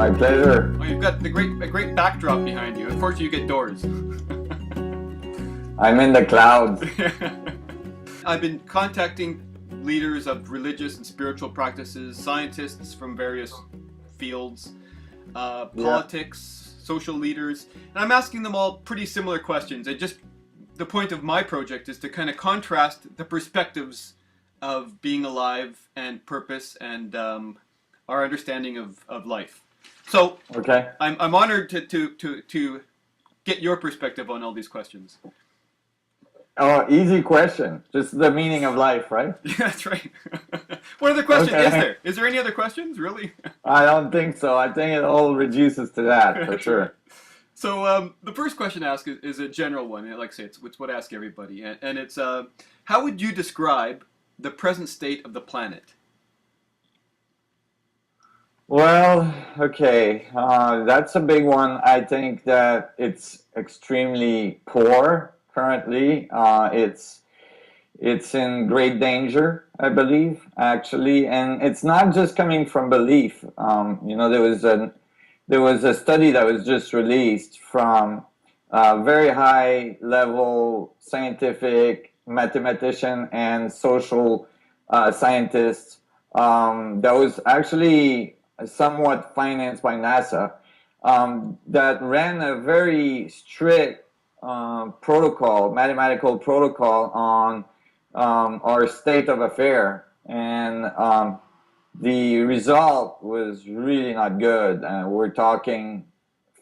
My pleasure. Oh, you've got a great backdrop behind you. Unfortunately, you get doors. I'm in the clouds. I've been contacting leaders of religious and spiritual practices, scientists from various fields, politics, social leaders, and I'm asking them all pretty similar questions. And just the point of my project is to kind of contrast the perspectives of being alive and purpose and our understanding of life. So Okay. I'm honored to get your perspective on all these questions. Oh, easy question. Just the meaning of life, right? Yeah, that's right. What other question is Okay. there? Is there any other questions, really? I don't think so. I think it all reduces to that, for sure. So the first question to ask is a general one. Like I say, it's what I ask everybody. And it's, how would you describe the present state of the planet? Well, okay. That's a big one. I think that it's extremely poor currently. It's in great danger, I believe, actually, and it's not just coming from belief. There was a study that was just released from a very high level scientific mathematician and social scientists that was actually somewhat financed by NASA that ran a very strict protocol, mathematical protocol on our state of affair, and the result was really not good. We're talking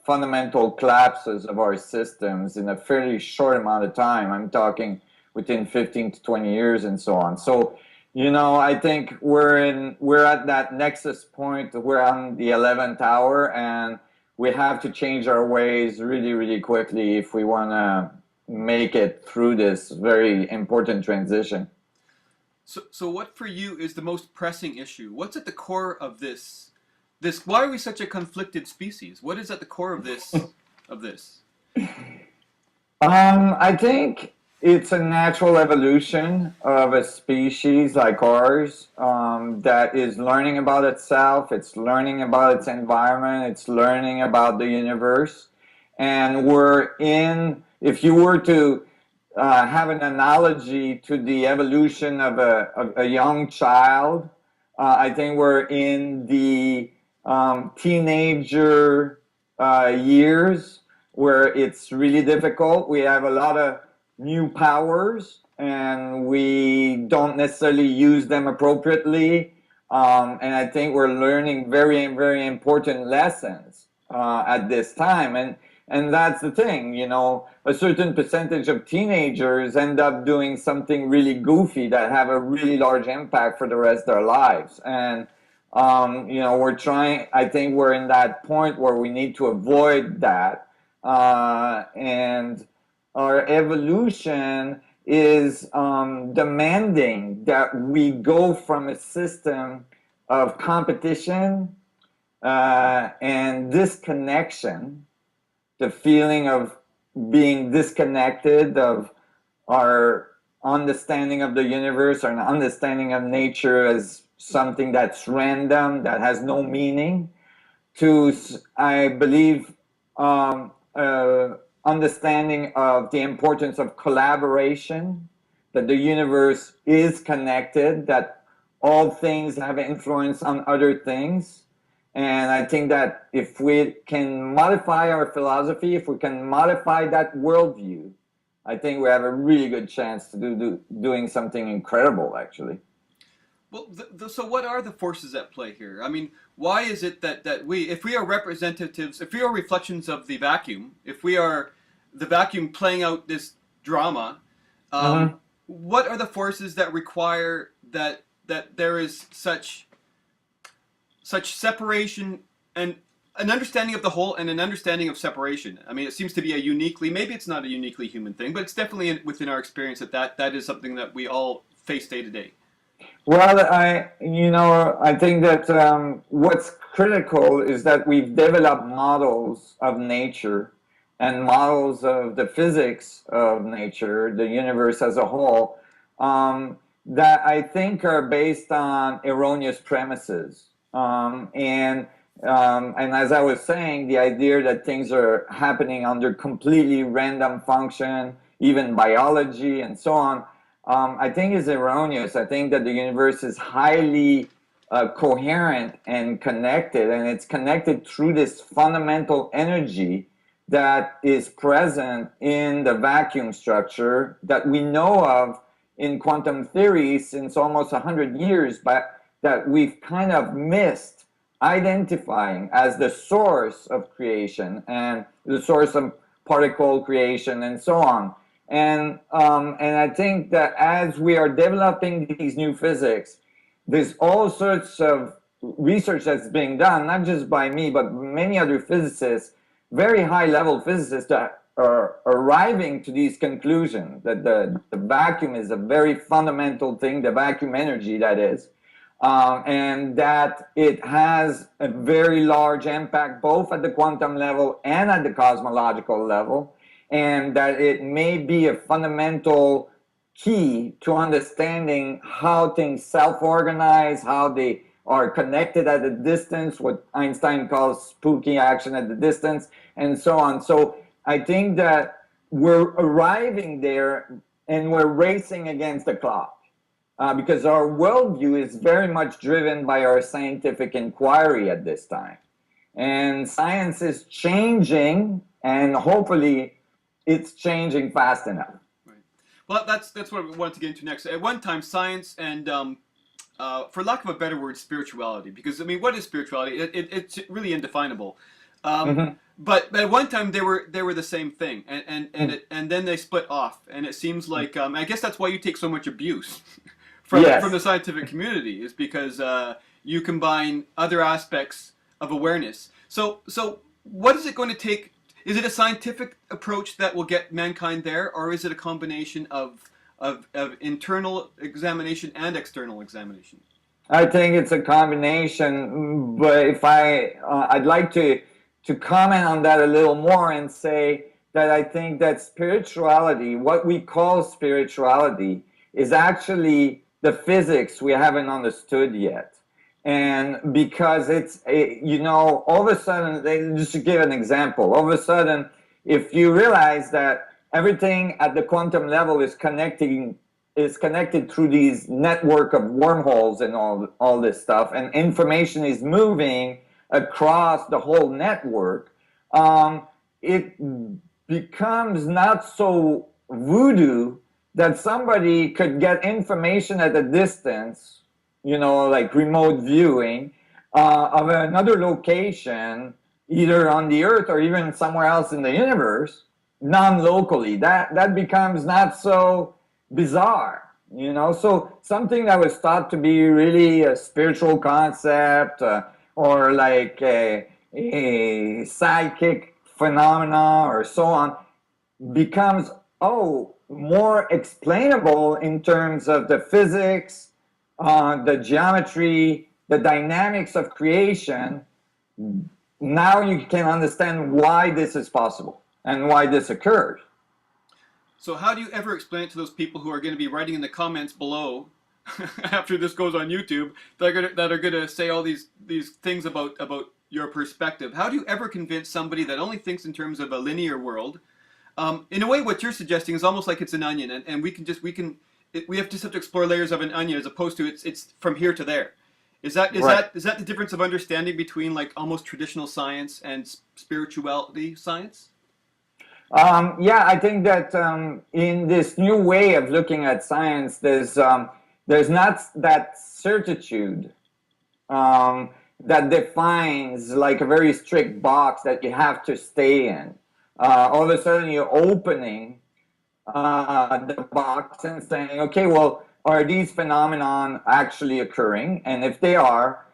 fundamental collapses of our systems in a fairly short amount of time. I'm talking within 15 to 20 years and so on. So, I think we're at that nexus point. We're on the 11th hour, and we have to change our ways really, really quickly if we want to make it through this very important transition. So what for you is the most pressing issue? What's at the core of this? Why are we such a conflicted species? What is at the core of this? I think it's a natural evolution of a species like ours that is learning about itself, it's learning about its environment, it's learning about the universe. And if you were to have an analogy to the evolution of a young child, I think we're in the teenager years where it's really difficult. We have a lot of new powers and we don't necessarily use them appropriately. And I think we're learning very, very important lessons at this time. And that's the thing, a certain percentage of teenagers end up doing something really goofy that have a really large impact for the rest of their lives. And, I think we're in that point where we need to avoid that. And our evolution is demanding that we go from a system of competition and disconnection, the feeling of being disconnected, of our understanding of the universe, our understanding of nature as something that's random, that has no meaning, to, I believe, understanding of the importance of collaboration, that the universe is connected, that all things have influence on other things. And I think that if we can modify our philosophy, if we can modify that worldview, I think we have a really good chance to doing something incredible, actually. Well, so what are the forces at play here? I mean, why is it that if we are representatives, if we are reflections of the vacuum, if we are the vacuum playing out this drama, what are the forces that require that there is such separation and an understanding of the whole and an understanding of separation? I mean, it seems to be maybe it's not a uniquely human thing, but it's definitely within our experience that is something that we all face day to day. Well, I think that what's critical is that we've developed models of nature and models of the physics of nature, the universe as a whole, that I think are based on erroneous premises. And And as I was saying, the idea that things are happening under completely random function, even biology and so on, I think is erroneous. I think that the universe is highly coherent and connected, and it's connected through this fundamental energy that is present in the vacuum structure that we know of in quantum theory since almost 100 years, but that we've kind of missed identifying as the source of creation and the source of particle creation and so on. And I think that as we are developing these new physics, there's all sorts of research that's being done, not just by me, but many other physicists, very high level physicists that are arriving to these conclusions that the vacuum is a very fundamental thing, the vacuum energy that is, and that it has a very large impact both at the quantum level and at the cosmological level, and that it may be a fundamental key to understanding how things self-organize, how they are connected at a distance, what Einstein calls spooky action at the distance, and so on. So I think that we're arriving there and we're racing against the clock. Because our worldview is very much driven by our scientific inquiry at this time. And science is changing, and hopefully it's changing fast enough. Right. Well, that's what we wanted to get into next. At one time, science and, for lack of a better word, spirituality. Because, I mean, what is spirituality? It's really indefinable. But at one time they were the same thing, and then they split off. And it seems like I guess that's why you take so much abuse from the scientific community, is because you combine other aspects of awareness. So what is it going to take? Is it a scientific approach that will get mankind there, or is it a combination of internal examination and external examination? I think it's a combination, but if I'd like to comment on that a little more and say that I think that spirituality, what we call spirituality, is actually the physics we haven't understood yet. And because it's, all of a sudden, just to give an example, all of a sudden, if you realize that everything at the quantum level is connected through these network of wormholes and all this stuff, and information is moving across the whole network, it becomes not so voodoo that somebody could get information at a distance, like remote viewing, of another location, either on the Earth or even somewhere else in the universe, non-locally. That becomes not so bizarre, So something that was thought to be really a spiritual concept, or like a psychic phenomena or so on, becomes, more explainable in terms of the physics, the geometry, the dynamics of creation. Now you can understand why this is possible and why this occurred. So how do you ever explain it to those people who are going to be writing in the comments below after this goes on YouTube, that are gonna say all these things about your perspective? How do you ever convince somebody that only thinks in terms of a linear world? In a way, what you're suggesting is almost like it's an onion, and we have to explore layers of an onion, as opposed to it's from here to there. Is that the difference of understanding between like almost traditional science and spirituality science? I think that in this new way of looking at science, there's not that certitude that defines like a very strict box that you have to stay in. All of a sudden you're opening the box and saying, okay, well, are these phenomenon actually occurring? And if they are,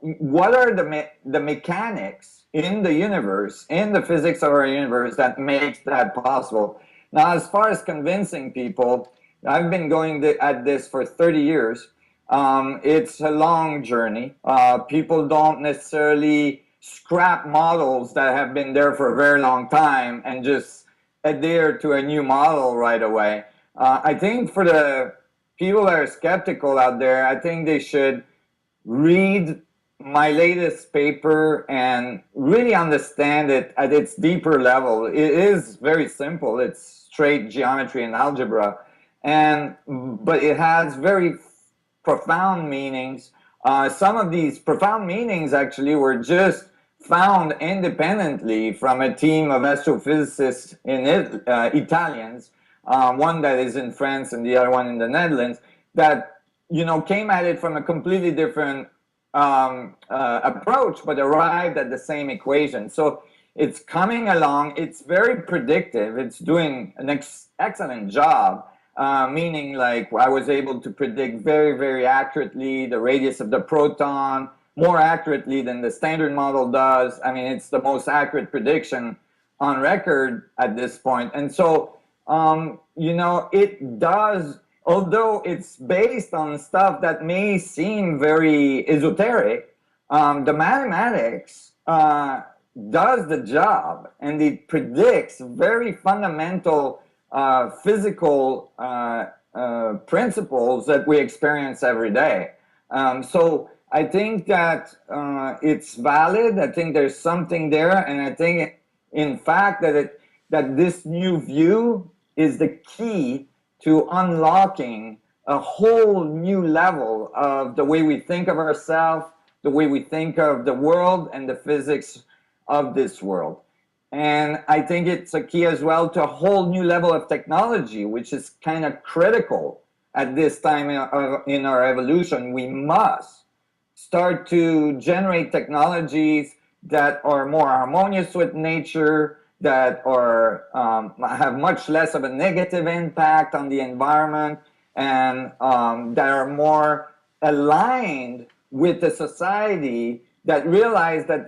what are the mechanics in the universe, in the physics of our universe, that makes that possible? Now, as far as convincing people, I've been going at this for 30 years. It's a long journey. People don't necessarily scrap models that have been there for a very long time and just adhere to a new model right away. I think for the people that are skeptical out there, I think they should read my latest paper and really understand it at its deeper level. It is very simple. It's straight geometry and algebra, and but it has very profound meanings. Some of these profound meanings actually were just found independently from a team of astrophysicists in Italians, one that is in France and the other one in the Netherlands, that came at it from a completely different approach, but arrived at the same equation. So it's coming along. It's very predictive. It's doing an excellent job. Meaning, like, I was able to predict very, very accurately the radius of the proton, more accurately than the standard model does. I mean, it's the most accurate prediction on record at this point. And so, it does, although it's based on stuff that may seem very esoteric, the mathematics does the job, and it predicts very fundamental physical principles that we experience every day. So I think that it's valid. I think there's something there, and I think, in fact, that this new view is the key to unlocking a whole new level of the way we think of ourselves, the way we think of the world, and the physics of this world. And I think it's a key as well to a whole new level of technology, which is kind of critical at this time in our evolution. We must start to generate technologies that are more harmonious with nature, that are have much less of a negative impact on the environment, and that are more aligned with the society that realize that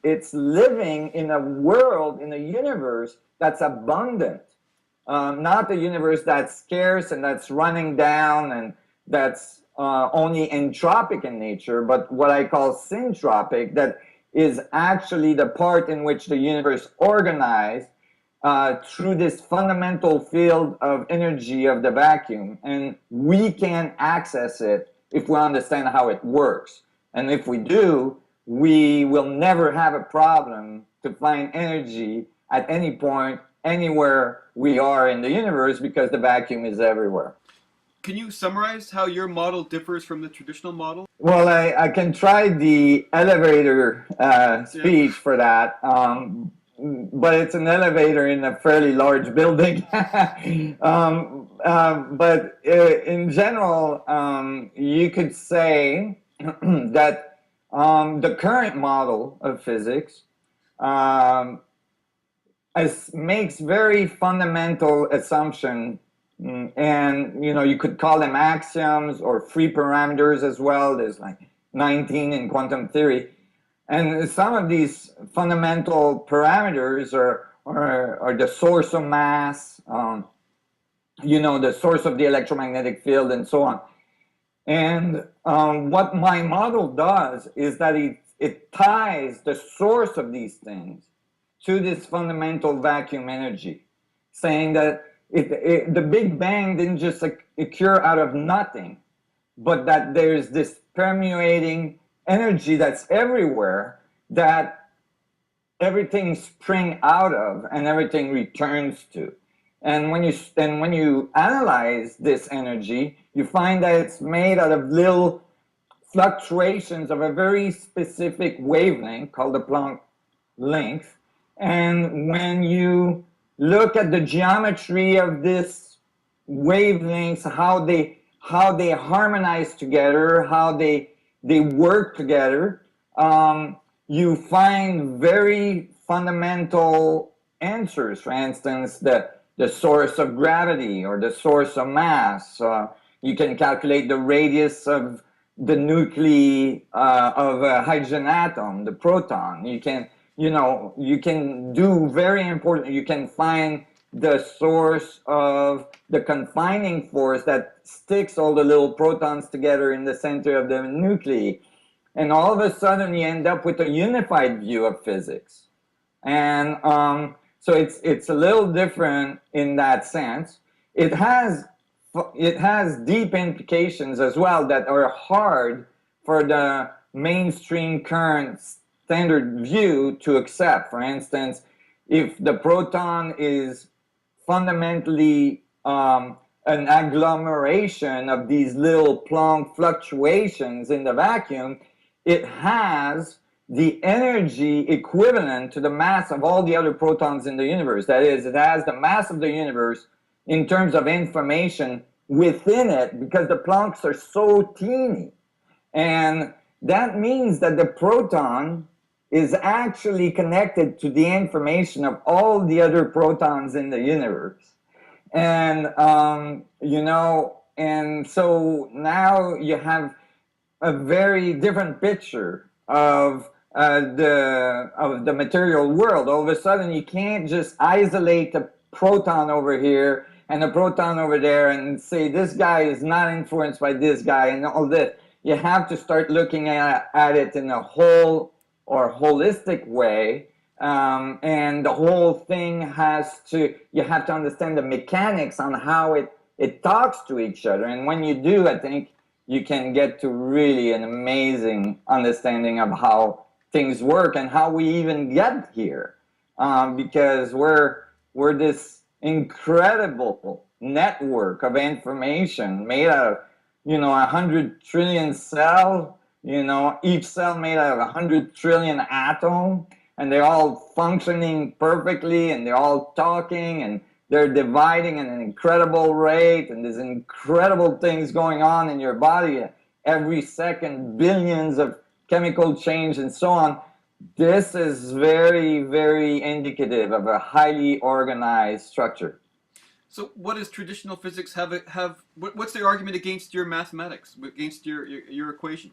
it's living in a world, in a universe that's abundant, not a universe that's scarce and that's running down and that's only entropic in nature, but what I call syntropic, that is actually the part in which the universe organized through this fundamental field of energy of the vacuum. And we can access it if we understand how it works. And if we do, we will never have a problem to find energy at any point, anywhere we are in the universe, because the vacuum is everywhere. Can you summarize how your model differs from the traditional model? Well, I can try the elevator speech for that, but it's an elevator in a fairly large building. But in general, you could say that the current model of physics makes very fundamental assumptions, and you could call them axioms or free parameters as well. There's like 19 in quantum theory, and some of these fundamental parameters are the source of mass, the source of the electromagnetic field, and so on. And what my model does is that it ties the source of these things to this fundamental vacuum energy, saying that the Big Bang didn't just occur out of nothing, but that there's this permeating energy that's everywhere, that everything springs out of and everything returns to. And when you analyze this energy, you find that it's made out of little fluctuations of a very specific wavelength called the Planck length. And when you look at the geometry of this wavelengths, how they harmonize together, how they work together, you find very fundamental answers. For instance, the source of gravity or the source of mass. You can calculate the radius of the nuclei of a hydrogen atom, the proton. You can do very important, you can find the source of the confining force that sticks all the little protons together in the center of the nuclei. And all of a sudden you end up with a unified view of physics. And so it's a little different in that sense. It has deep implications as well that are hard for the mainstream current standard view to accept. For instance, if the proton is fundamentally an agglomeration of these little Planck fluctuations in the vacuum, it has the energy equivalent to the mass of all the other protons in the universe. That is, it has the mass of the universe in terms of information within it, because the Plancks are so teeny. And that means that the proton is actually connected to the information of all the other protons in the universe. And, and so now you have a very different picture of the material world. All of a sudden, you can't just isolate the proton over here and the proton over there and say this guy is not influenced by this guy and all this. You have to start looking at it in a whole or holistic way, and the whole thing you have to understand the mechanics on how it talks to each other. And when you do, I think you can get to really an amazing understanding of how things work and how we even get here, because we're this incredible network of information made out of 100 trillion cells, each cell made out of 100 trillion atoms, and they're all functioning perfectly, and they're all talking, and they're dividing at an incredible rate, and there's incredible things going on in your body every second, billions of chemical change and so on. This is very, very indicative of a highly organized structure. So what does traditional physics what's their argument against your mathematics, against your equation?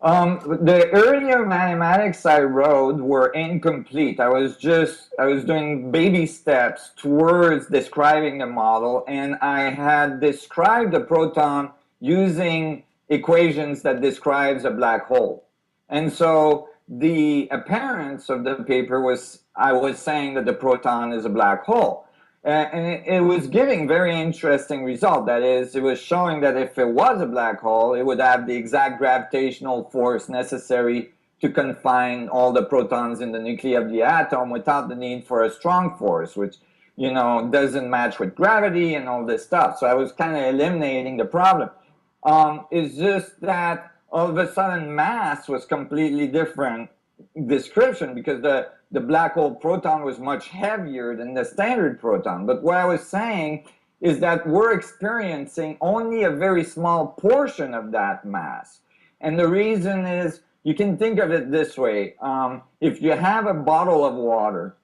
The earlier mathematics I wrote were incomplete. I was doing baby steps towards describing the model, and I had described the proton using equations that describes a black hole. And so the appearance of the paper was, I was saying that the proton is a black hole. And it was giving very interesting result. That is, it was showing that if it was a black hole, it would have the exact gravitational force necessary to confine all the protons in the nuclei of the atom without the need for a strong force, which, doesn't match with gravity and all this stuff. So I was kind of eliminating the problem. It's just that all of a sudden mass was completely different description, because the black hole proton was much heavier than the standard proton. But what I was saying is that we're experiencing only a very small portion of that mass. And the reason is, you can think of it this way. If you have a bottle of water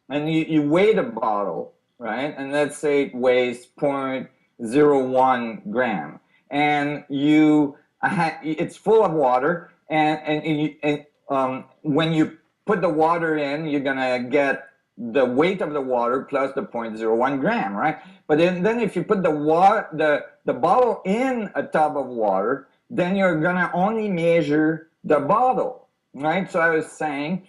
and you weigh the bottle, right? And let's say it weighs 0.01 gram. And it's full of water, and when you put the water in, you're gonna get the weight of the water plus the 0.01 gram, right? But then if you put the bottle in a tub of water, then you're gonna only measure the bottle, right? So I was saying,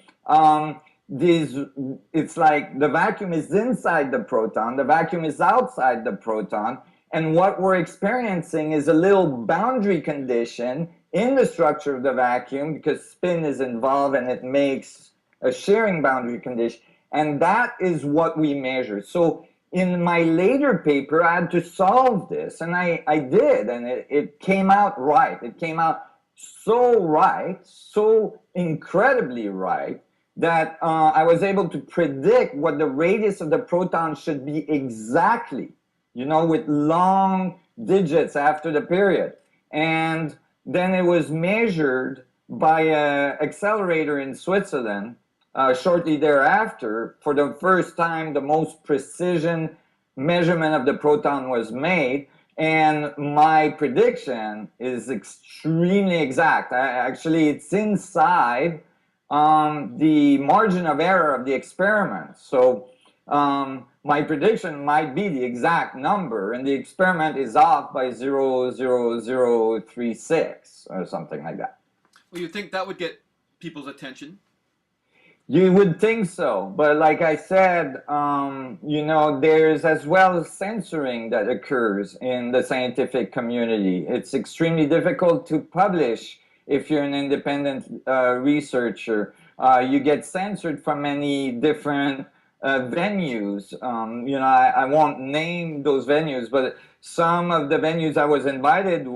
it's like the vacuum is inside the proton, the vacuum is outside the proton, and what we're experiencing is a little boundary condition in the structure of the vacuum, because spin is involved and it makes a sharing boundary condition. And that is what we measure. So in my later paper, I had to solve this, and I did, and it came out right. It came out so right, so incredibly right, that I was able to predict what the radius of the proton should be exactly, with long digits after the period. And then it was measured by an accelerator in Switzerland shortly thereafter. For the first time, the most precision measurement of the proton was made, and my prediction is extremely exact. Actually, it's inside the margin of error of the experiment. So my prediction might be the exact number, and the experiment is off by 0.00036 or something like that. Well, you'd think that would get people's attention. You would think so, but like I said, there's as well censoring that occurs in the scientific community. It's extremely difficult to publish if you're an independent researcher. You get censored from many different venues. I won't name those venues, but some of the venues I was invited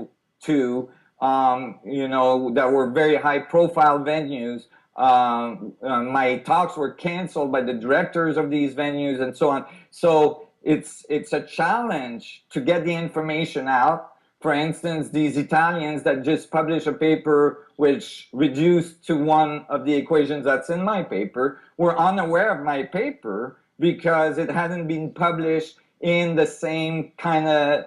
to, that were very high profile venues, my talks were canceled by the directors of these venues and so on. So it's a challenge to get the information out. For instance, these Italians that just published a paper which reduced to one of the equations that's in my paper were unaware of my paper because it hadn't been published in the same kind of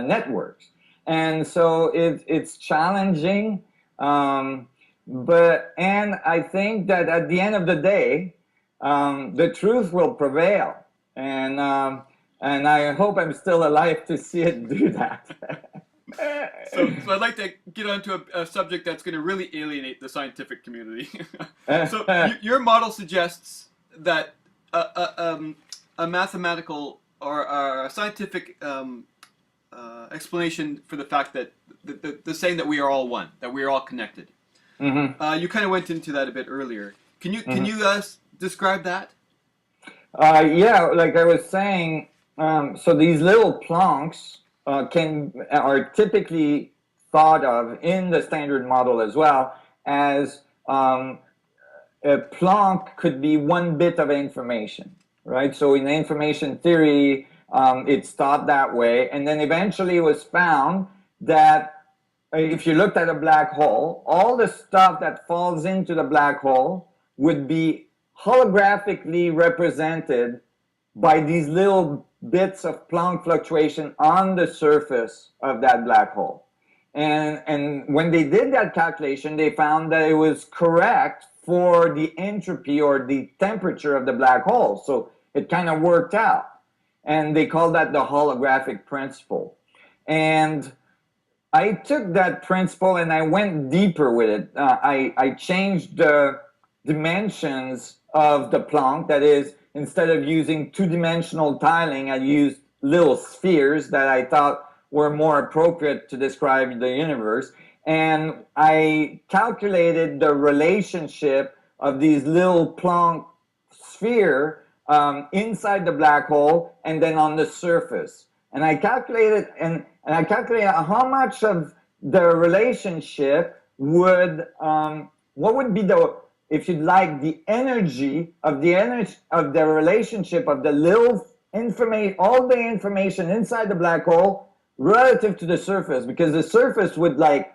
networks. And so it's challenging. And I think that at the end of the day, the truth will prevail. And I hope I'm still alive to see it do that. So I'd like to get onto a subject that's going to really alienate the scientific community. So your model suggests that a mathematical or a scientific explanation for the fact that the saying that we are all one, that we are all connected. Mm-hmm. You kind of went into that a bit earlier. Can you describe that? Yeah, like I was saying, so these little Plancks are typically thought of in the standard model as well as a Planck could be one bit of information, right? So in information theory, it's thought that way, and then eventually it was found that if you looked at a black hole, all the stuff that falls into the black hole would be holographically represented by these little bits of Planck fluctuation on the surface of that black hole. And when they did that calculation, they found that it was correct for the entropy or the temperature of the black hole. So it kind of worked out. And they called that the holographic principle. And I took that principle and I went deeper with it. I changed the dimensions of the Planck. That is, instead of using two-dimensional tiling, I used little spheres that I thought were more appropriate to describe the universe. And I calculated the relationship of these little Planck sphere inside the black hole and then on the surface. And I calculated how much of the relationship would what would be the, if you'd like, the energy of the relationship of the little information, all the information inside the black hole relative to the surface, because the surface would like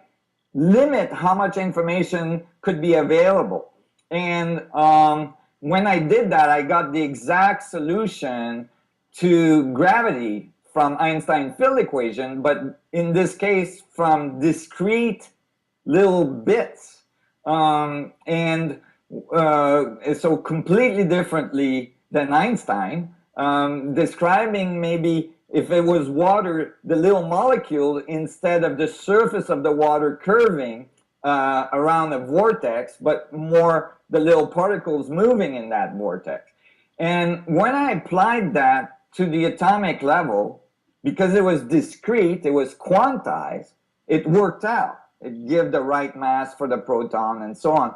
limit how much information could be available. And when I did that, I got the exact solution to gravity from Einstein field equation, but in this case from discrete little bits. So completely differently than Einstein, describing maybe if it was water, the little molecule, instead of the surface of the water curving around a vortex, but more the little particles moving in that vortex. And when I applied that to the atomic level, because it was discrete, it was quantized, it worked out. It gave the right mass for the proton and so on.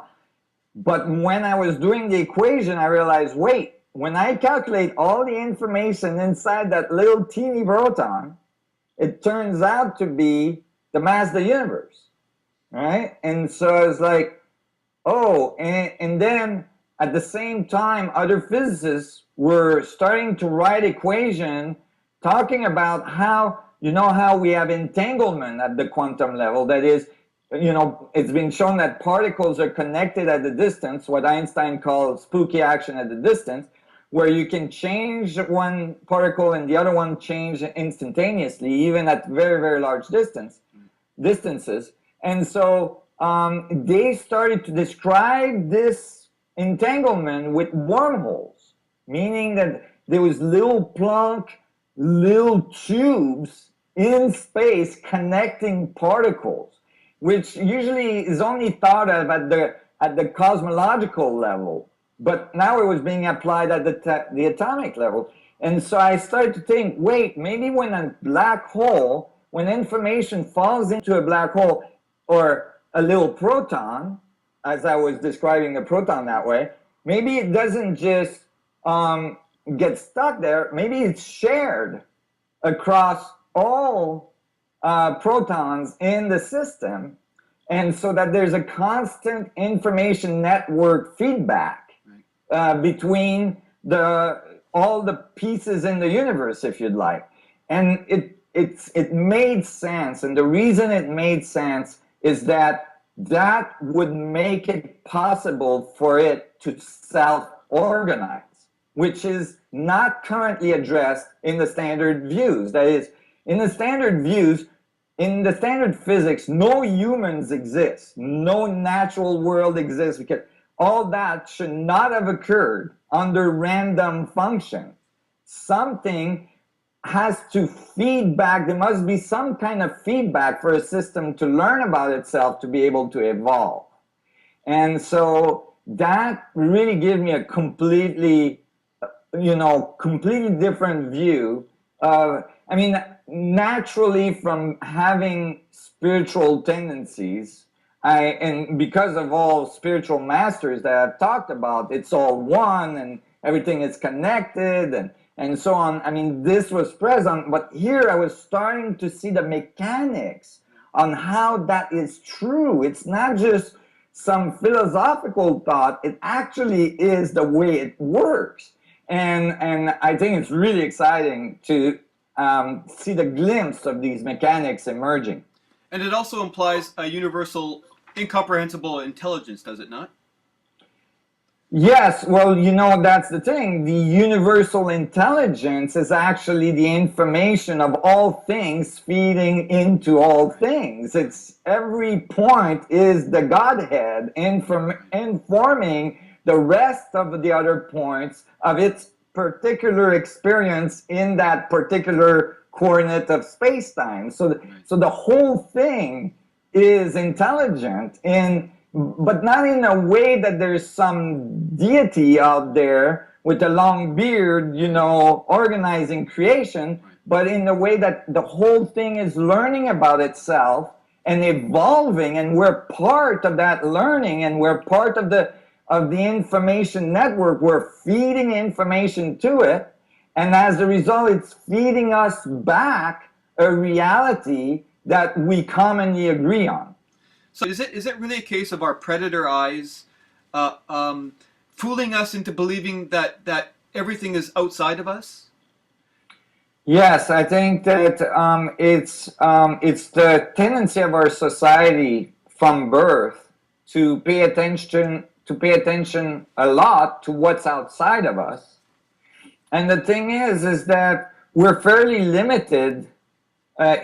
But when I was doing the equation, I realized, wait, when I calculate all the information inside that little teeny proton, it turns out to be the mass of the universe, right? And so I was like, oh, and then at the same time, other physicists were starting to write equation talking about how, how we have entanglement at the quantum level. That is, it's been shown that particles are connected at a distance, what Einstein calls spooky action at the distance, where you can change one particle and the other one change instantaneously, even at very, very large distances. And so they started to describe this entanglement with wormholes, meaning that there was little Planck, little tubes in space connecting particles, which usually is only thought of at the cosmological level. But now it was being applied at the atomic level. And so I started to think, wait, maybe when a black hole, when information falls into a black hole, or a little proton, as I was describing the proton that way, maybe it doesn't just get stuck there. Maybe it's shared across all protons in the system, and so that there's a constant information network feedback between all the pieces in the universe, if you'd like. And it made sense, and the reason it made sense is that would make it possible for it to self-organize, which is not currently addressed in the standard views. That is, in the standard views, in the standard physics, no humans exist, no natural world exists, because all that should not have occurred under random function. Something has to feed back. There must be some kind of feedback for a system to learn about itself to be able to evolve. And so that really gives me a completely different view of, I mean, naturally from having spiritual tendencies, and because of all spiritual masters that I've talked about, it's all one and everything is connected and so on. I mean, this was present, but here I was starting to see the mechanics on how that is true. It's not just some philosophical thought, it actually is the way it works. And I think it's really exciting to see the glimpse of these mechanics emerging. And it also implies a universal, incomprehensible intelligence, does it not? Yes, well, that's the thing. The universal intelligence is actually the information of all things feeding into all things. It's every point is the Godhead informing the rest of the other points of its particular experience in that particular coordinate of space-time. So the whole thing is intelligent, but not in a way that there's some deity out there with a long beard, organizing creation, but in the way that the whole thing is learning about itself and evolving, and we're part of that learning, and we're part of the information network. We're feeding information to it, and as a result, it's feeding us back a reality that we commonly agree on. So is it really a case of our predator eyes fooling us into believing that everything is outside of us? Yes, I think that it's the tendency of our society from birth to pay attention a lot to what's outside of us. And the thing is that we're fairly limited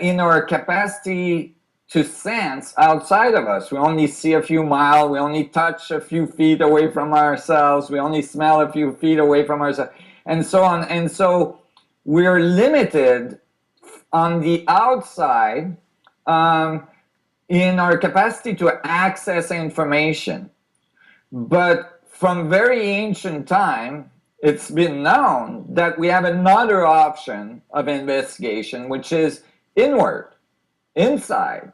in our capacity to sense outside of us. We only see a few miles, we only touch a few feet away from ourselves, we only smell a few feet away from ourselves, and so on. And so we're limited on the outside in our capacity to access information. But from very ancient time, it's been known that we have another option of investigation, which is inward, inside,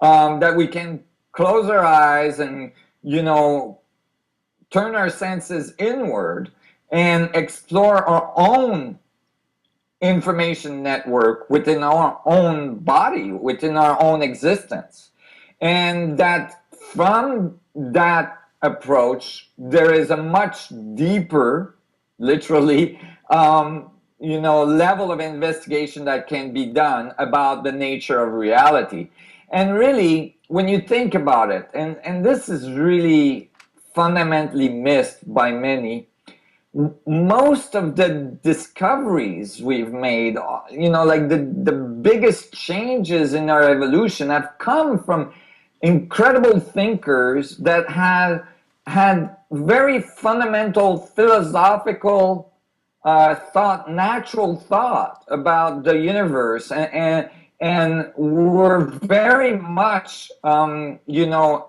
that we can close our eyes and, turn our senses inward and explore our own information network within our own body, within our own existence. And that from that approach, there is a much deeper, literally, level of investigation that can be done about the nature of reality. And really, when you think about it, and this is really fundamentally missed by many, most of the discoveries we've made, like the biggest changes in our evolution have come from incredible thinkers that had very fundamental philosophical thought, natural thought about the universe, and were very much,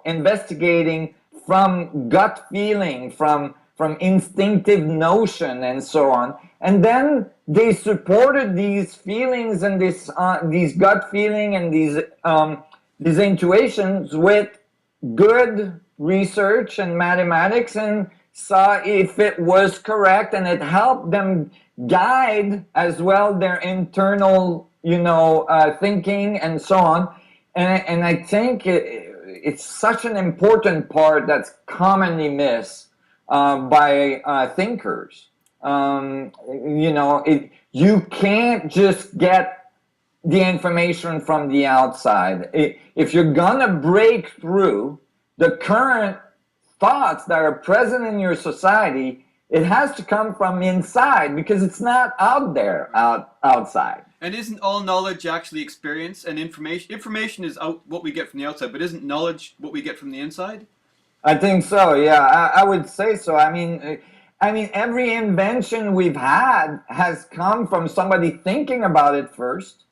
investigating from gut feeling, from instinctive notion, and so on. And then they supported these feelings and these gut feeling and these intuitions with good research and mathematics and saw if it was correct, and it helped them guide as well their internal, thinking and so on. And I think it's such an important part that's commonly missed by thinkers. You can't just get the information from the outside. If you're gonna break through the current thoughts that are present in your society, it has to come from inside, because it's not out there outside. And isn't all knowledge actually experience and information? Information is what we get from the outside, but isn't knowledge what we get from the inside? I think so. Yeah, I would say so. I mean, every invention we've had has come from somebody thinking about it first.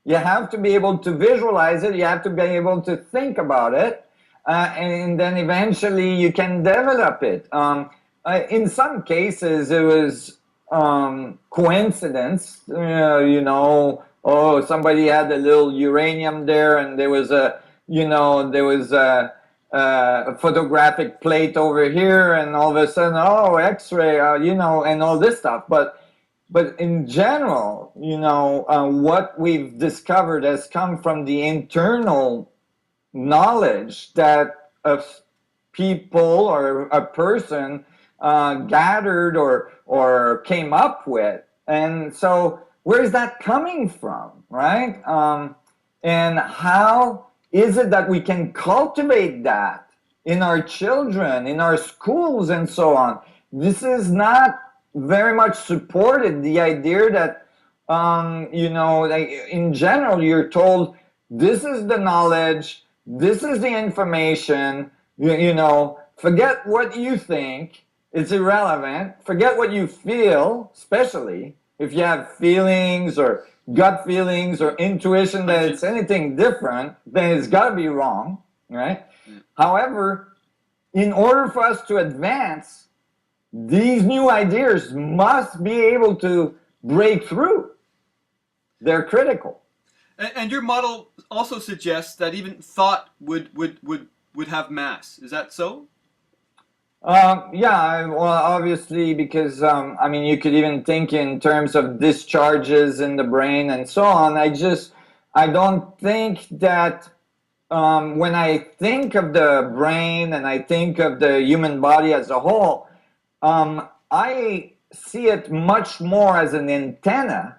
You have to be able to visualize it. You have to be able to think about it, and then eventually you can develop it. In some cases, it was coincidence. Oh, somebody had a little uranium there, and there was a photographic plate over here, and all of a sudden, oh, X-ray, and all this stuff. But in general, what we've discovered has come from the internal knowledge that a people or a person gathered or came up with. And so where's that coming from, right? And how is it that we can cultivate that in our children, in our schools, and so on? This is not very much supported. The idea that, in general, you're told this is the knowledge, this is the information, forget what you think, it's irrelevant, forget what you feel, especially if you have feelings or gut feelings or intuition that it's anything different, then it's got to be wrong, right? However, in order for us to advance, these new ideas must be able to break through. They're critical. And your model also suggests that even thought would have mass. Is that so? Yeah, well, obviously, because you could even think in terms of discharges in the brain and so on. I don't think that when I think of the brain and I think of the human body as a whole, I see it much more as an antenna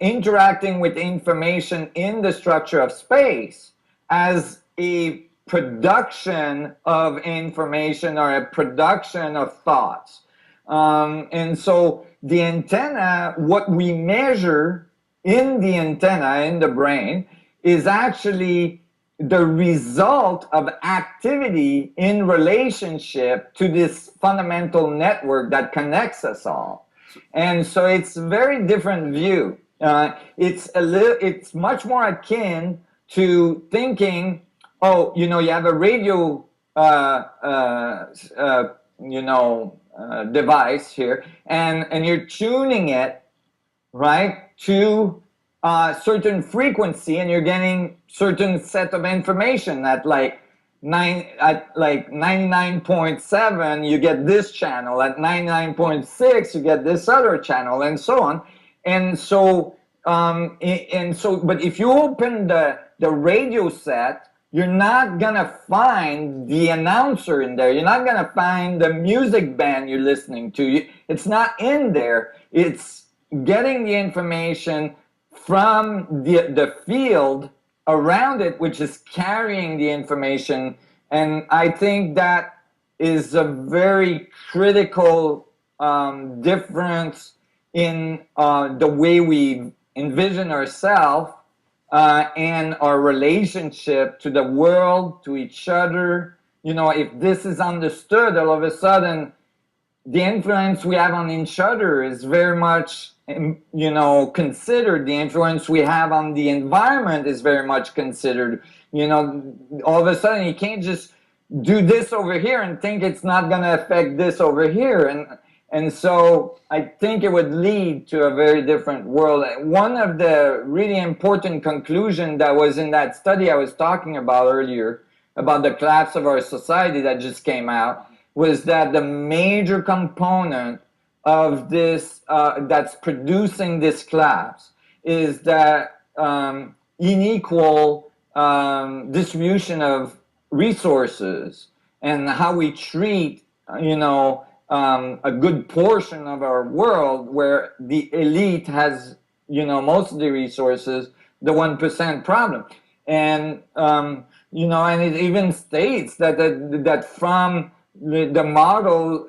interacting with information in the structure of space as a production of information or a production of thoughts. And so the antenna, what we measure in the antenna in the brain is actually the result of activity in relationship to this fundamental network that connects us all. And so it's a very different view. It's much more akin to thinking, oh, you have a radio, device here, and you're tuning it, right, to a certain frequency, and you're getting certain set of information at like 99.7 you get this channel, at 99.6 you get this other channel, and so on. But if you open the radio set, you're not gonna find the announcer in there. You're not gonna find the music band you're listening to. It's not in there. It's getting the information from the field around it, which is carrying the information. And I think that is a very critical difference in the way we envision ourselves and our relationship to the world, to each other. If this is understood, all of a sudden, the influence we have on each other is very much, considered. The influence we have on the environment is very much considered. All of a sudden, you can't just do this over here and think it's not going to affect this over here. And so I think it would lead to a very different world. One of the really important conclusions that was in that study I was talking about earlier, about the collapse of our society that just came out was that the major component of this that's producing this collapse is that unequal distribution of resources and how we treat, a good portion of our world where the elite has, most of the resources, the 1% problem. And, and it even states that from the model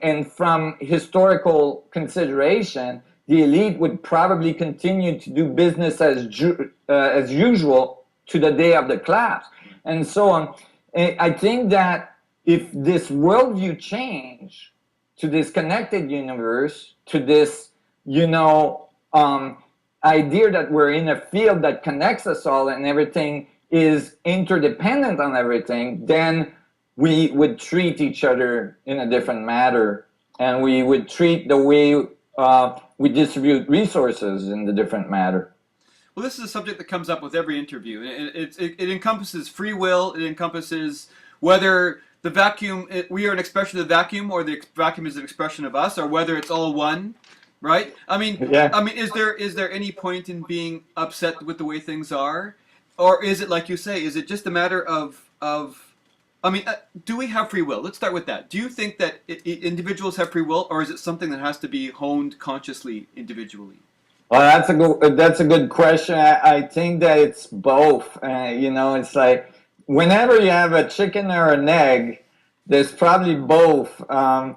and from historical consideration, the elite would probably continue to do business as usual to the day of the collapse, and so on. I think that if this worldview change to this connected universe, to this, idea that we're in a field that connects us all and everything is interdependent on everything, then we would treat each other in a different manner, and we would treat the way we distribute resources in a different manner. Well, this is a subject that comes up with every interview. It encompasses free will. It encompasses whether the vacuum, we are an expression of the vacuum, or the vacuum is an expression of us, or whether it's all one, right? I mean, Yeah. is there any point in being upset with the way things are, or is it, like you say, is it just a matter of do we have free will? Let's start with that. Do you think that individuals have free will, or is it something that has to be honed consciously individually? Well, that's a good question. I think that it's both. It's like whenever you have a chicken or an egg, there's probably both. I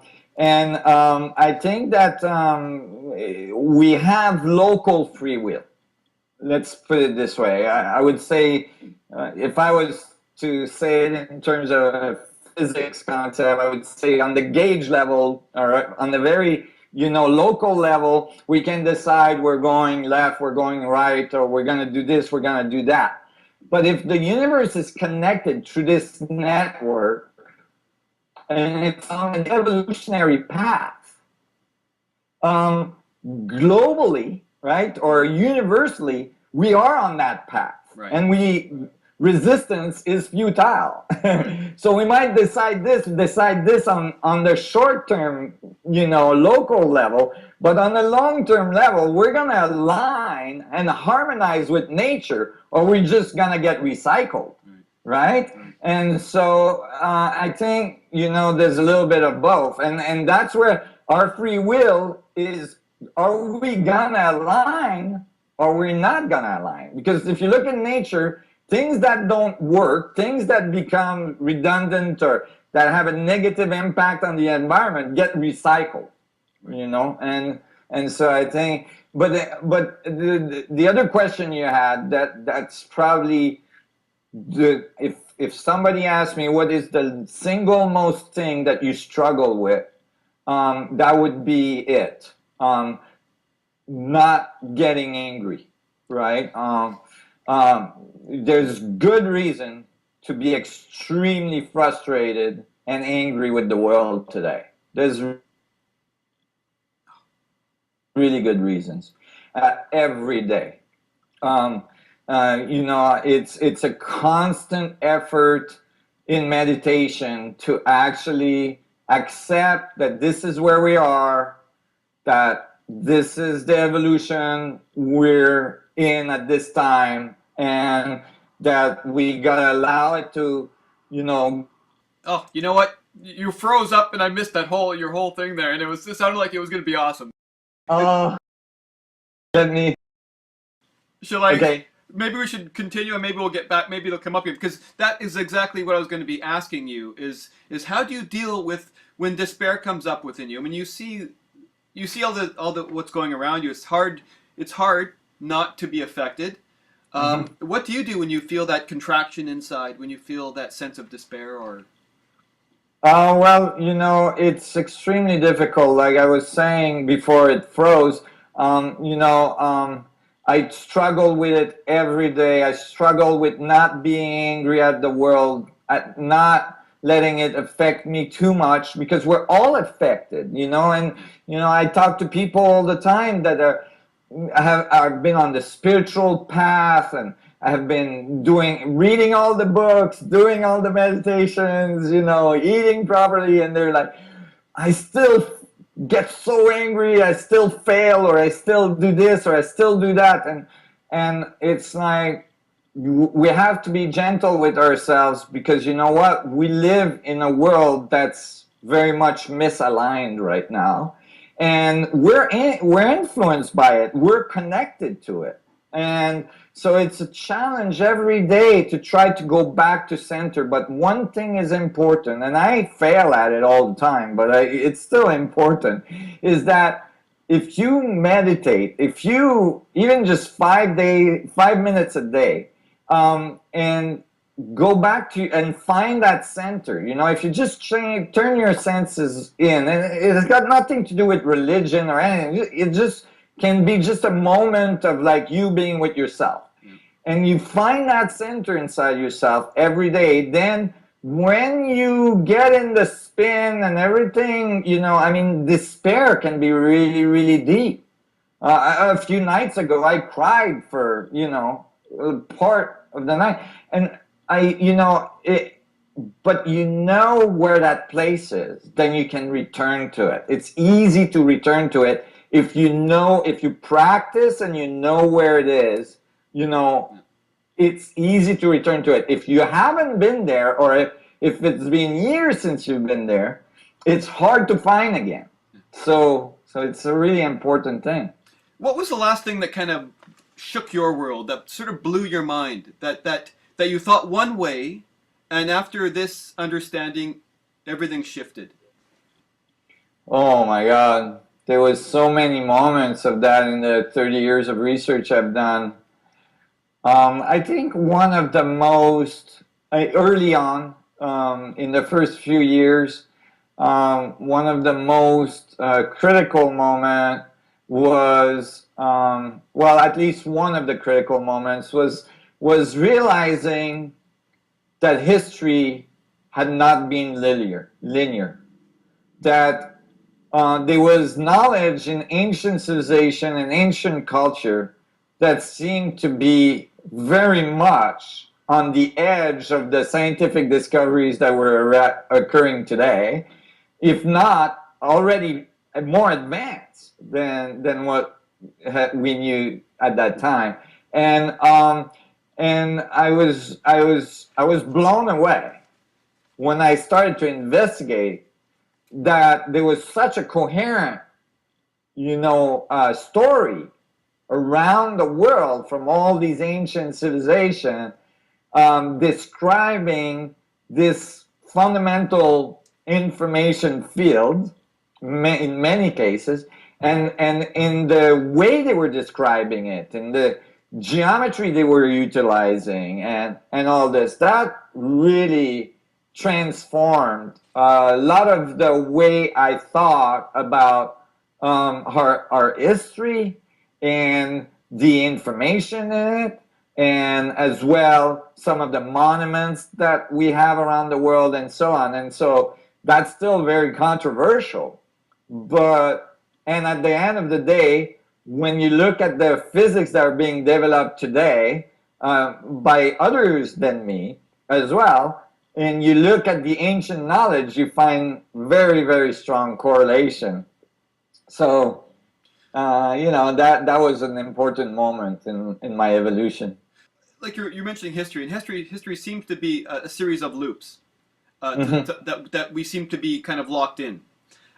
think that we have local free will. Let's put it this way. I would say, if I was to say it in terms of a physics concept, I would say on the gauge level, or on the very local level, we can decide we're going left, we're going right, or we're going to do this, we're going to do that. But if the universe is connected through this network, and it's on an evolutionary path, globally, right, or universally, we are on that path. Right. And resistance is futile. So we might decide this on the short term, local level, but on the long term level, we're going to align and harmonize with nature, or we're just going to get recycled, right? And so I think, there's a little bit of both. And that's where our free will is, are we going to align or we're not going to align? Because if you look at nature, things that don't work, things that become redundant or that have a negative impact on the environment get recycled, and so I think, but the other question you had, that's probably if somebody asked me what is the single most thing that you struggle with, that would be it. Not getting angry, right? There's good reason to be extremely frustrated and angry with the world today. There's really good reasons every day. It's a constant effort in meditation to actually accept that this is where we are, that this is the evolution we're in at this time, and that we gotta allow it to, Oh, you know what? You froze up, and I missed your whole thing there, and it sounded like it was going to be awesome. Let me. Shall I? Okay. Maybe we should continue, and maybe we'll get back. Maybe it'll come up here, because that is exactly what I was going to be asking you. Is how do you deal with when despair comes up within you? I mean, you see all the what's going around you. It's hard not to be affected. What do you do when you feel that contraction inside? When you feel that sense of despair, or? Well, it's extremely difficult. Like I was saying before it froze, I struggle with it every day. I struggle with not being angry at the world, at not letting it affect me too much, because we're all affected, and, I talk to people all the time that have been on the spiritual path and I have been reading all the books, doing all the meditations, eating properly, and they're like, I still get so angry, I still fail, or I still do this, or I still do that, and it's like we have to be gentle with ourselves, because you know what? We live in a world that's very much misaligned right now, and we're influenced by it. We're connected to it, and so it's a challenge every day to try to go back to center. But one thing is important, and I fail at it all the time, but it's still important, is that if you meditate, if you even just 5 minutes a day, and go back to and find that center. If you just turn your senses in, and it's got nothing to do with religion or anything. It just can be just a moment of like you being with yourself, and you find that center inside yourself every day. Then when you get in the spin and everything, despair can be really, really deep. A few nights ago, I cried for, part of the night. And but where that place is, then you can return to it. It's easy to return to it if you practice and you know where it is, it's easy to return to it. If you haven't been there, or if it's been years since you've been there, it's hard to find again. So it's a really important thing. What was the last thing that kind of shook your world, that sort of blew your mind, that you thought one way, and after this understanding, everything shifted? Oh my God. There was so many moments of that in the 30 years of research I've done. I think one of the most, early on, in the first few years, one of the most critical moment was, well, at least one of the critical moments was realizing that history had not been linear. That there was knowledge in ancient civilization and ancient culture that seemed to be very much on the edge of the scientific discoveries that were occurring today, if not already more advanced than what we knew at that time. And I was blown away when I started to investigate that there was such a coherent, story around the world from all these ancient civilizations, describing this fundamental information field in many cases, and in the way they were describing it, in the geometry they were utilizing, and all this, that really transformed a lot of the way I thought about our history and the information in it, and as well some of the monuments that we have around the world and so on. And so that's still very controversial. And at the end of the day, when you look at the physics that are being developed today by others than me as well, and you look at the ancient knowledge, you find very, very strong correlation. So, that was an important moment in my evolution. Like you're mentioning history, and history seems to be a series of loops Mm-hmm. that we seem to be kind of locked in.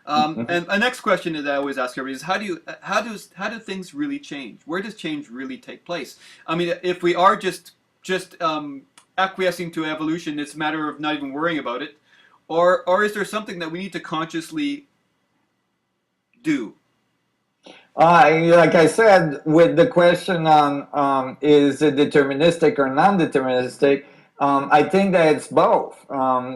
Mm-hmm. And a next question that I always ask everybody is how do things really change? Where does change really take place? I mean, if we are just acquiescing to evolution, it's a matter of not even worrying about it, or is there something that we need to consciously do? Like I said, with the question on is it deterministic or non-deterministic, I think that it's both.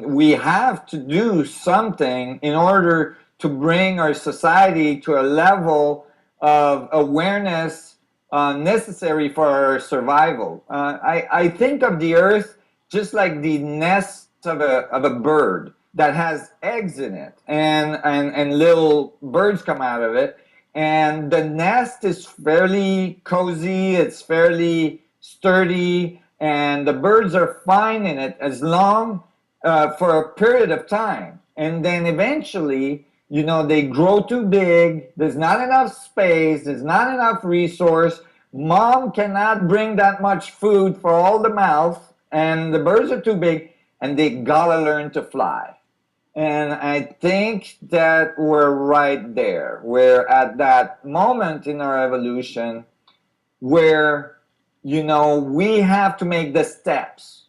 We have to do something in order to bring our society to a level of awareness necessary for our survival. I think of the earth just like the nest of a bird that has eggs in it, and little birds come out of it. And the nest is fairly cozy, it's fairly sturdy, and the birds are fine in it as long for a period of time. And then eventually, they grow too big. There's not enough space. There's not enough resource. Mom cannot bring that much food for all the mouths, and the birds are too big, and they gotta learn to fly. And I think that we're right there. We're at that moment in our evolution where, we have to make the steps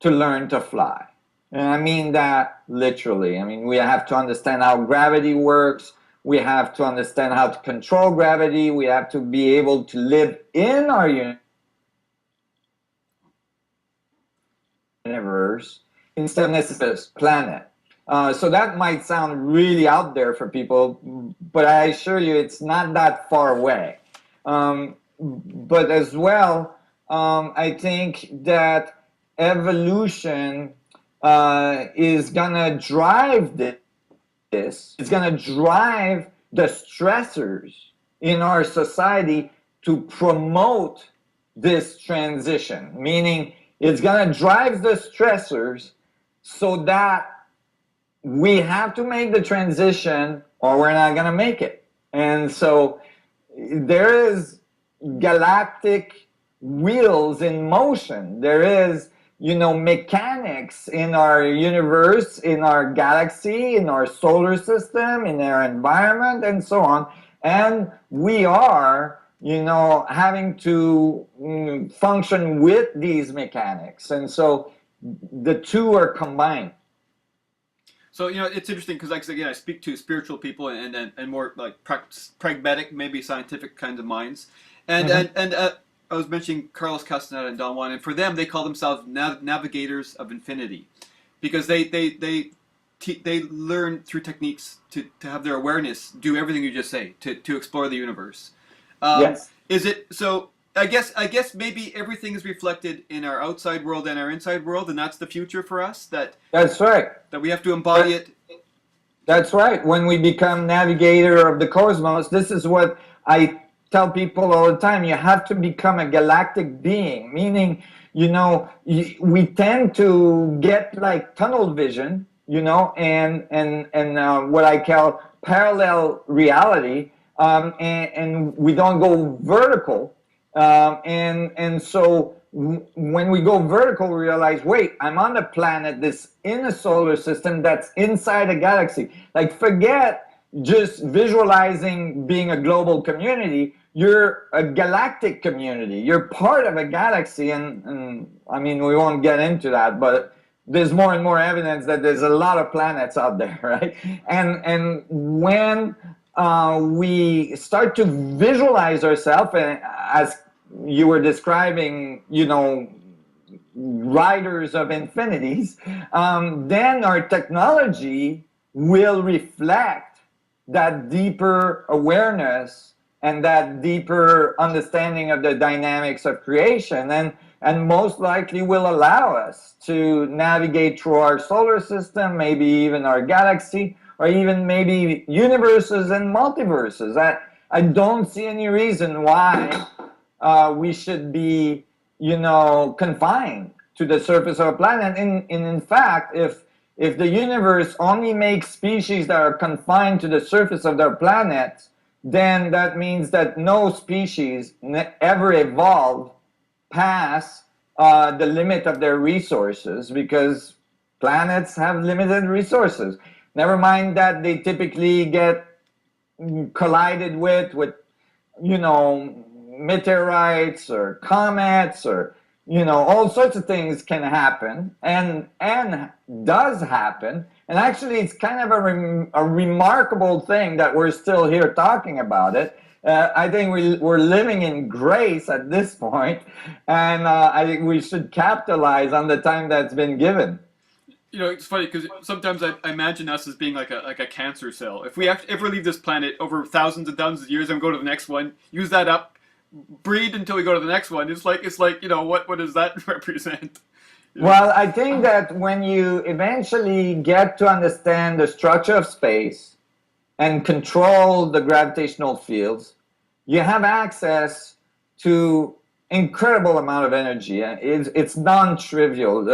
to learn to fly. And I mean that literally. I mean, we have to understand how gravity works. We have to understand how to control gravity. We have to be able to live in our universe instead of necessarily planet. So that might sound really out there for people, but I assure you it's not that far away. But as well, I think that evolution is gonna drive this. It's gonna drive the stressors in our society to promote this transition, meaning it's gonna drive the stressors so that we have to make the transition or we're not gonna make it. And so there is galactic wheels in motion. There is, mechanics in our universe, in our galaxy, in our solar system, in our environment, and so on. And we are, having to function with these mechanics. And so the two are combined. So it's interesting because, like again, I speak to spiritual people and more like pragmatic, maybe scientific kinds of minds, and I was mentioning Carlos Castaneda and Don Juan, and for them, they call themselves navigators of infinity, because they learn through techniques to have their awareness do everything you just say to explore the universe. Yes. Is it so? I guess maybe everything is reflected in our outside world and our inside world, and that's the future for us. That's right. That we have to embody it. That's right. When we become navigator of the cosmos, this is what I tell people all the time. You have to become a galactic being, meaning, we tend to get like tunnel vision, and what I call parallel reality, and we don't go vertical. And so when we go vertical, we realize, wait, I'm on a planet that's in a solar system that's inside a galaxy. Like, forget just visualizing being a global community. You're a galactic community. You're part of a galaxy. And I mean, we won't get into that, but there's more and more evidence that there's a lot of planets out there, right? And when we start to visualize ourselves, as you were describing, riders of infinities, then our technology will reflect that deeper awareness and that deeper understanding of the dynamics of creation, and most likely will allow us to navigate through our solar system, maybe even our galaxy, or even maybe universes and multiverses. I don't see any reason why we should be, confined to the surface of a planet. And in fact, if the universe only makes species that are confined to the surface of their planet, then that means that no species ever evolved past the limit of their resources, because planets have limited resources. Never mind that they typically get collided with meteorites or comets, or all sorts of things can happen and does happen. And actually, it's kind of a remarkable thing that we're still here talking about it. I think we're living in grace at this point, and I think we should capitalize on the time that's been given. It's funny because sometimes I imagine us as being like a cancer cell. If we ever leave this planet over thousands and thousands of years and go to the next one, use that up, breed until we go to the next one. It's like what does that represent? Well, I think that when you eventually get to understand the structure of space and control the gravitational fields, you have access to incredible amount of energy. It's non-trivial.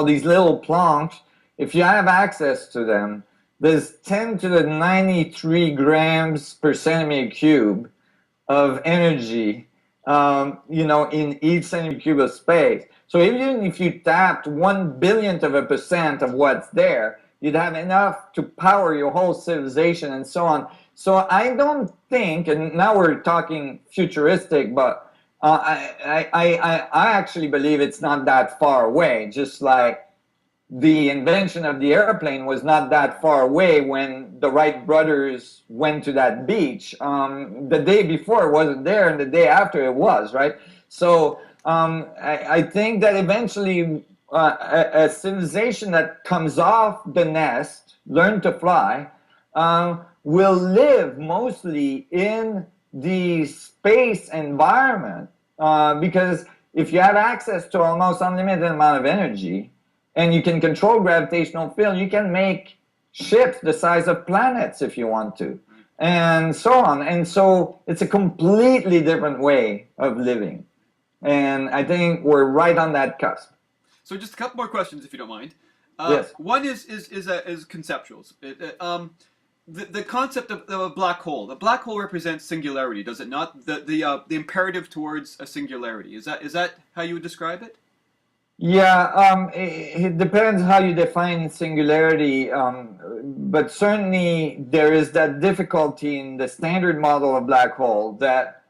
These little Plancks, if you have access to them, there's 10 to the 93 grams per centimeter cube of energy, in each centimeter cube of space. So even if you tapped 1 billionth of a % of what's there, you'd have enough to power your whole civilization and so on. So I don't think, and now we're talking futuristic, but I actually believe it's not that far away, just like the invention of the airplane was not that far away when the Wright brothers went to that beach. The day before it wasn't there, and the day after it was, right? So I think that eventually a civilization that comes off the nest, learn to fly, will live mostly in the space environment, because if you have access to almost unlimited amount of energy, and you can control gravitational field, you can make ships the size of planets if you want to, and so on. And so it's a completely different way of living. And I think we're right on that cusp. So just a couple more questions, if you don't mind. Yes. One is conceptuals. The concept of a black hole. The black hole represents singularity, does it not? The imperative towards a singularity. Is that how you would describe it? Yeah, it depends how you define singularity, but certainly there is that difficulty in the standard model of black hole that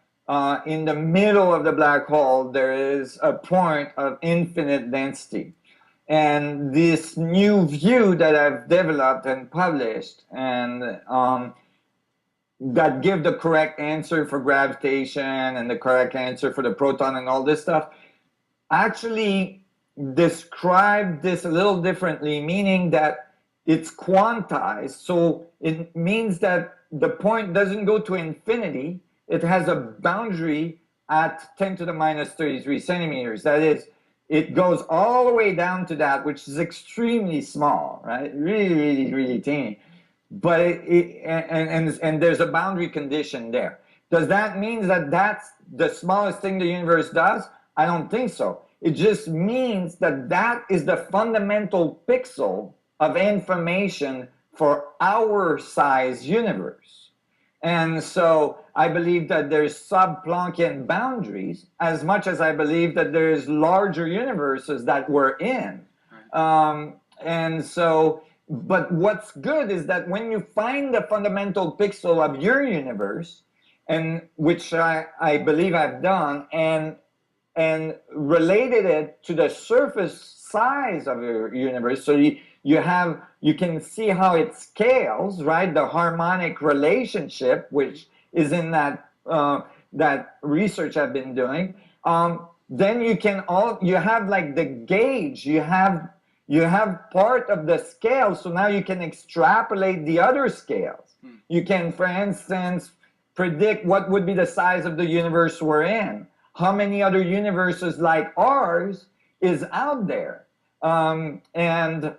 in the middle of the black hole there is a point of infinite density. And this new view that I've developed and published, and that give the correct answer for gravitation and the correct answer for the proton and all this stuff, actually describe this a little differently, meaning that it's quantized. So it means that the point doesn't go to infinity. It has a boundary at 10 to the minus 33 centimeters. That is, it goes all the way down to that, which is extremely small, right? Really, really, really teeny. But and there's a boundary condition there. Does that mean that that's the smallest thing the universe does? I don't think so. It just means that that is the fundamental pixel of information for our size universe. And so I believe that there's sub-Planckian boundaries as much as I believe that there's larger universes that we're in. And so, but what's good is that when you find the fundamental pixel of your universe, and which I believe I've done, and related it to the surface size of your universe, so you can see how it scales, right? The harmonic relationship, which is in that that research I've been doing. Then you have like the gauge, you have part of the scale, so now you can extrapolate the other scales. You can, for instance, predict what would be the size of the universe we're in. How many other universes like ours is out there, and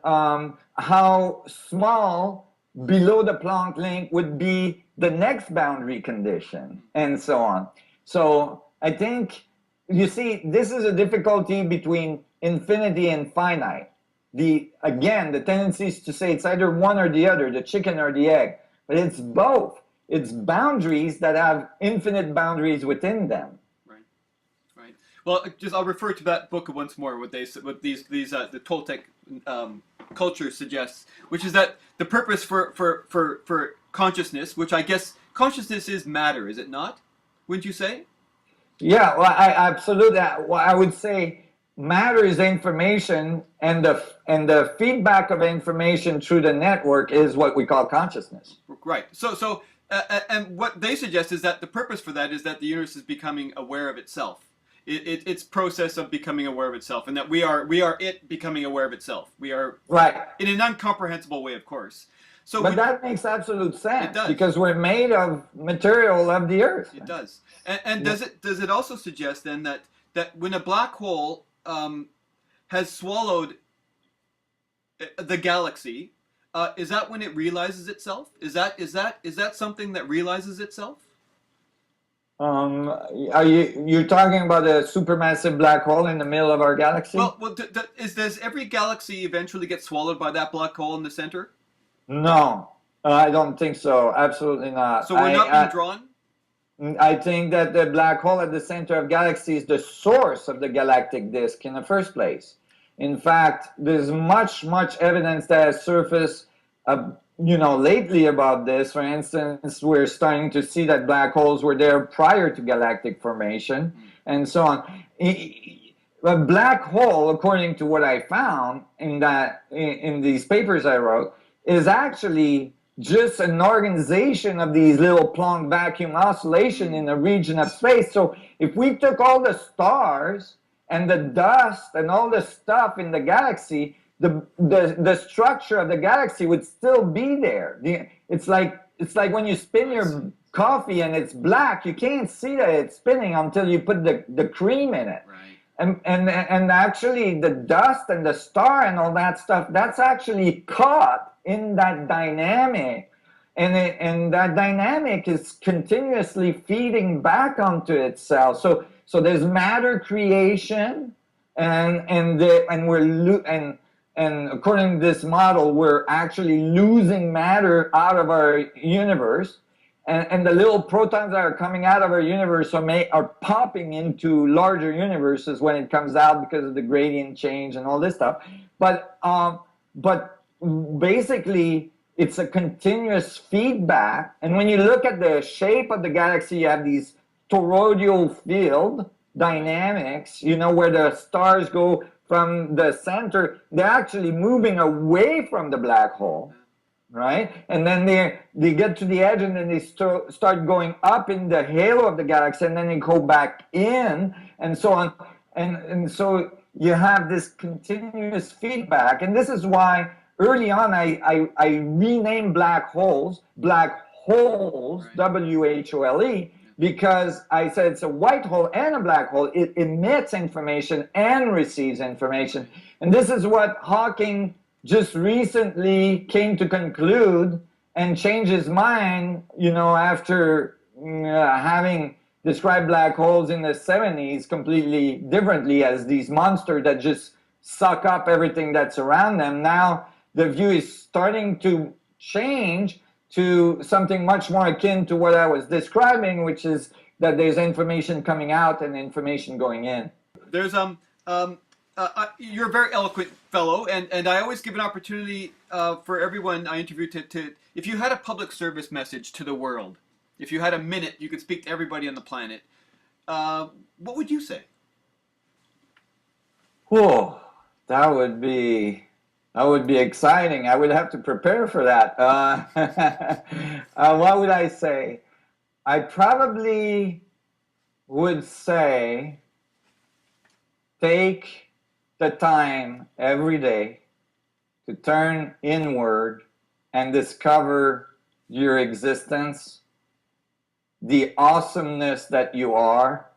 how small below the Planck link would be the next boundary condition, and so on. So I think, you see, this is a difficulty between infinity and finite. Again, the tendency is to say it's either one or the other, the chicken or the egg, but it's both. It's boundaries that have infinite boundaries within them. Well, I'll refer to that book once more. What the Toltec culture suggests, which is that the purpose for consciousness, which I guess consciousness is matter, is it not? Wouldn't you say? Yeah, well, I absolutely. Well, I would say matter is information, and the feedback of information through the network is what we call consciousness. Right. So and what they suggest is that the purpose for that is that the universe is becoming aware of itself. Its process of becoming aware of itself, and that we are it becoming aware of itself. We are right in an incomprehensible way, of course. So, but that makes absolute sense. It does, because we're made of material of the earth. It does, and does it also suggest then that when a black hole has swallowed the galaxy, is that when it realizes itself? Is that something that realizes itself? You're talking about a supermassive black hole in the middle of our galaxy? Does every galaxy eventually get swallowed by that black hole in the center? No, I don't think so. Absolutely not. So we're not being drawn? I think that the black hole at the center of galaxy is the source of the galactic disk in the first place. In fact, there's much evidence that has surfaced, lately about this. For instance, we're starting to see that black holes were there prior to galactic formation, and so on. A black hole, according to what I found in these papers I wrote, is actually just an organization of these little Planck vacuum oscillation in a region of space. So if we took all the stars and the dust and all the stuff in the galaxy, the structure of the galaxy would still be there. It's like when you spin your coffee and it's black, you can't see that it's spinning until you put the cream in it. Right. And actually the dust and the star and all that stuff, that's actually caught in that dynamic, and that dynamic is continuously feeding back onto itself. So there's matter creation, and according to this model, we're actually losing matter out of our universe, and the little protons that are coming out of our universe are popping into larger universes when it comes out because of the gradient change and all this stuff. But basically, it's a continuous feedback. And when you look at the shape of the galaxy, you have these toroidal field dynamics, where the stars go from the center. They're actually moving away from the black hole, right? And then they get to the edge, and then they start going up in the halo of the galaxy, and then they go back in, and so on. And so you have this continuous feedback. And this is why early on, I renamed black holes, right. WHOLE, because I said it's a white hole and a black hole. It emits information and receives information. And this is what Hawking just recently came to conclude and changed his mind, after having described black holes in the 70s completely differently as these monsters that just suck up everything that's around them. Now, the view is starting to change to something much more akin to what I was describing, which is that there's information coming out and information going in. There's you're a very eloquent fellow, and I always give an opportunity for everyone I interview to if you had a public service message to the world, if you had a minute, you could speak to everybody on the planet. What would you say? Whoa, that would be exciting. I would have to prepare for that. What would I say? I probably would say take the time every day to turn inward and discover your existence, the awesomeness that you are,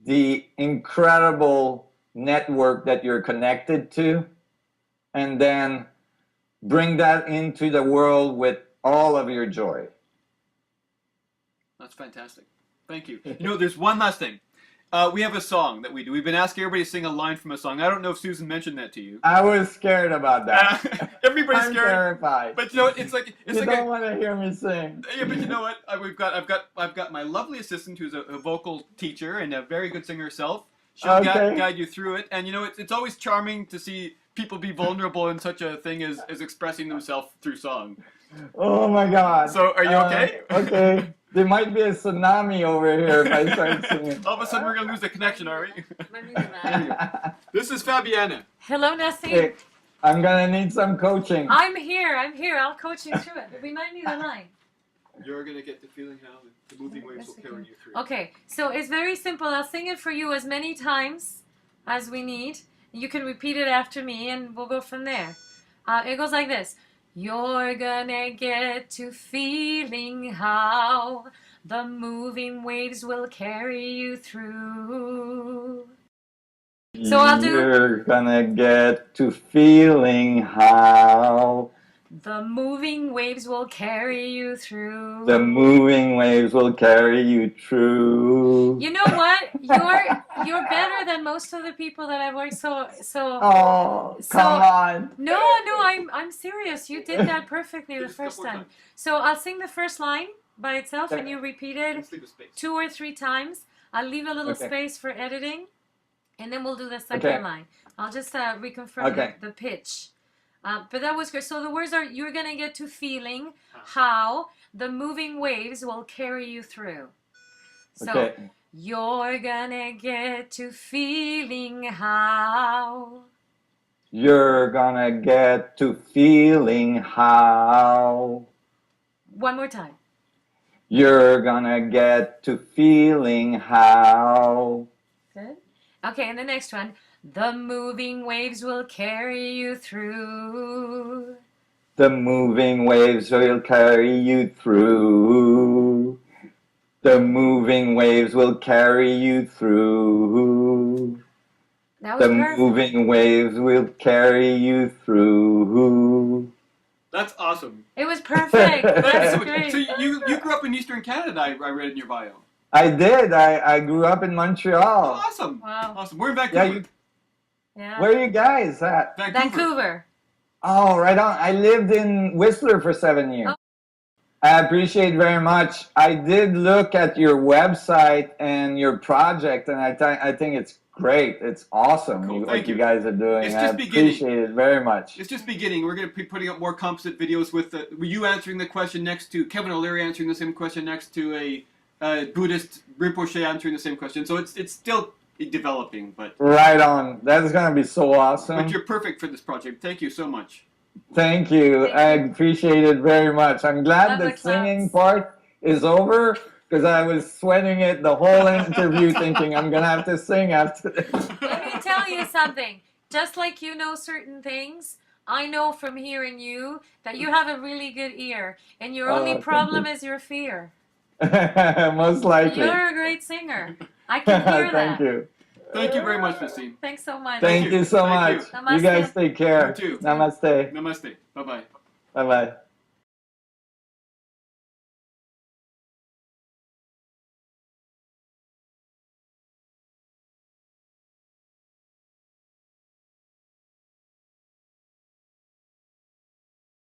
the incredible network that you're connected to, and then bring that into the world with all of your joy. That's fantastic. Thank you. There's one last thing. We have a song that we do. We've been asking everybody to sing a line from a song. I don't know if Susan mentioned that to you. I was scared about that. Everybody's I'm scared. terrified. But it's like you don't want to hear me sing. Yeah, but you know what? I've got my lovely assistant who's a vocal teacher and a very good singer herself. She'll guide you through it. And it's always charming to see people be vulnerable in such a thing as expressing themselves through song. Oh my God. So are you okay? Okay. There might be a tsunami over here if I start singing. All of a sudden we're going to lose the connection, are we? This is Fabiana. Hello, Nassim. Hey, I'm going to need some coaching. I'm here. I'll coach you through it. Remind me the line. You're going to get the feeling how the moving waves will carry you through. Okay, so it's very simple. I'll sing it for you as many times as we need. You can repeat it after me and we'll go from there. It goes like this. You're gonna get to feeling how the moving waves will carry you through. So I'll do. You're gonna get to feeling how The moving waves will carry you through. The moving waves will carry you through. You know what? You're better than most of the people that I've worked. Oh, come on. No, I'm serious. You did that perfectly the Just a first couple more time. times. So I'll sing the first line by itself, and you repeat it Let's leave a space. 2 or 3 times. I'll leave a little Okay. space for editing, and then we'll do the second Okay. line. I'll just reconfirm Okay. the pitch. But that was good. So the words are, you're gonna get to feeling how the moving waves will carry you through. So Okay. you're gonna get to feeling how. You're gonna get to feeling how. One more time. You're gonna get to feeling how. Good. Okay, and the next one. The moving waves will carry you through. The moving waves will carry you through. The moving waves will carry you through. That was The perfect. moving waves will carry you through. That's awesome. It was perfect. That's So, great. so you grew up in Eastern Canada, I read in your bio. I did. I grew up in Montreal. Awesome. Wow. Awesome. We're in Vancouver. Yeah. Where are you guys at? Vancouver. Oh, right on. I lived in Whistler for 7 years. Oh. I appreciate very much. I did look at your website and your project, and I think it's great. It's awesome Cool. what Thank you you. guys are doing. It's I just beginning. appreciate it very much. It's just beginning. We're going to be putting up more composite videos with you answering the question next to Kevin O'Leary answering the same question next to a Buddhist Rinpoche answering the same question. So it's still developing, but Right on. That's going to be so awesome. but you're perfect for this project. Thank you so much. Thank you. Thank I you. appreciate it very much. I'm glad Love the the singing claps. part is over because I was sweating it the whole interview thinking I'm going to have to sing after this. Let me tell you something. Just like you know certain things, I know from hearing you that you have a really good ear, and your only thank problem you. is your fear. Most likely. You're a great singer. I can hear that. Thank you. Thank you very much, Nassim. Thanks so much. Thank you so Thank much. you. You guys take care. You too. Namaste. Namaste. Bye-bye. Bye-bye.